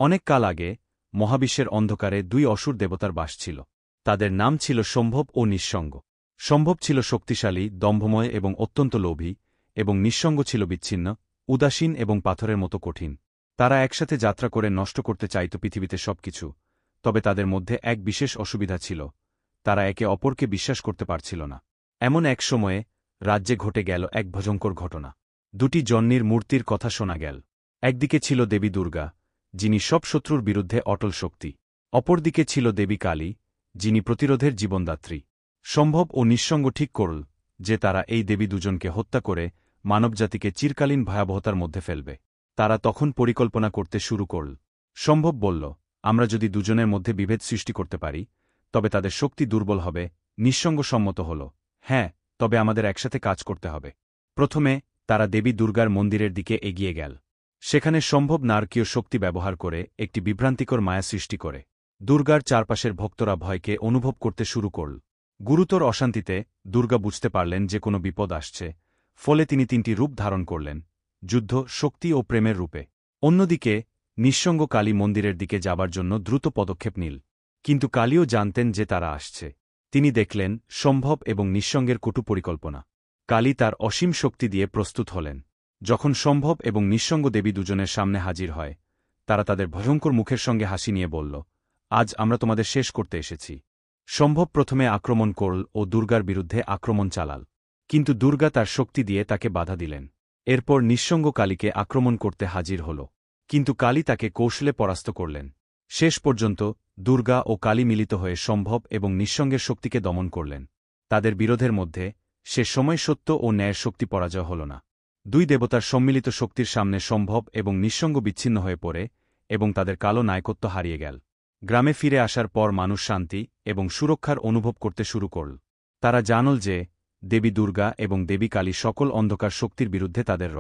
অনেক কাল আগে মহাবিশ্বের অন্ধকারে দুই অসুর দেবতার বাস ছিল। তাদের নাম ছিল সম্ভব ও নিঃসঙ্গ। সম্ভব ছিল শক্তিশালী, দম্ভময় এবং অত্যন্ত লোভী, এবং নিঃসঙ্গ ছিল বিচ্ছিন্ন, উদাসীন এবং পাথরের মতো কঠিন। তারা একসাথে যাত্রা করে নষ্ট করতে চাইত পৃথিবীতে সবকিছু, তবে তাদের মধ্যে এক বিশেষ অসুবিধা ছিল, তারা একে অপরকে বিশ্বাস করতে পারছিল না। এমন এক সময়ে রাজ্যে ঘটে গেল এক ভয়ঙ্কর ঘটনা। দুটি জন্মীর মূর্তির কথা শোনা গেল। একদিকে ছিল দেবী দুর্গা, যিনি সব শত্রুর বিরুদ্ধে অটল শক্তি। অপরদিকে ছিল দেবী কালী, যিনি প্রতিরোধের জীবনদাত্রী। সম্ভব ও নিঃসঙ্গ ঠিক করল যে তারা এই দেবী দুজনকে হত্যা করে মানবজাতিকে চিরকালীন ভয়াবহতার মধ্যে ফেলবে। তারা তখন পরিকল্পনা করতে শুরু করল। সম্ভব বলল, আমরা যদি দুজনের মধ্যে বিভেদ সৃষ্টি করতে পারি, তবে তাদের শক্তি দুর্বল হবে। নিঃসঙ্গ সম্মত হল, হ্যাঁ, তবে আমাদের একসাথে কাজ করতে হবে। প্রথমে তারা দেবী দুর্গার মন্দিরের দিকে এগিয়ে গেল। সেখানে সম্ভব নারকীয় শক্তি ব্যবহার করে একটি বিভ্রান্তিকর মায়া সৃষ্টি করে। দুর্গার চারপাশের ভক্তরা ভয়কে অনুভব করতে শুরু করল। গুরুতর অশান্তিতে দুর্গা বুঝতে পারলেন যে কোনো বিপদ আসছে, ফলে তিনি তিনটি রূপ ধারণ করলেন: যুদ্ধ, শক্তি ও প্রেমের রূপে। অন্যদিকে নিঃসঙ্গ কালী মন্দিরের দিকে যাবার জন্য দ্রুত পদক্ষেপ নিল। কিন্তু কালীও জানতেন যে তারা আসছে। তিনি দেখলেন সম্ভব এবং নিঃসঙ্গের কটু পরিকল্পনা। কালী তার অসীম শক্তি দিয়ে প্রস্তুত হলেন। যখন সম্ভব এবং নিঃসঙ্গ দেবী দুজনের সামনে হাজির হয়, তারা তাদের ভয়ঙ্কর মুখের সঙ্গে হাসি নিয়ে বলল, আজ আমরা তোমাদের শেষ করতে এসেছি। সম্ভব প্রথমে আক্রমণ করল ও দুর্গার বিরুদ্ধে আক্রমণ চালাল, কিন্তু দুর্গা তার শক্তি দিয়ে তাকে বাধা দিলেন। এরপর নিঃসঙ্গ কালীকে আক্রমণ করতে হাজির হল, কিন্তু কালী তাকে কৌশলে পরাস্ত করলেন। শেষ পর্যন্ত দুর্গা ও কালী মিলিত হয়ে সম্ভব এবং নিঃসঙ্গের শক্তিকে দমন করলেন। তাদের বিরোধের মধ্যে সে সময় সত্য ও ন্যায়ের শক্তি পরাজয় হল না। দুই দেবতার সম্মিলিত শক্তির সামনে সম্ভব এবং নিঃসঙ্গ বিচ্ছিন্ন হয়ে পড়ে এবং তাদের কালো নায়কত্ব হারিয়ে গেল। গ্রামে ফিরে আসার পর মানুষ শান্তি এবং সুরক্ষার অনুভব করতে শুরু করল। তারা জানল যে দেবী দুর্গা এবং দেবী কালী সকল অন্ধকার শক্তির বিরুদ্ধে তাদের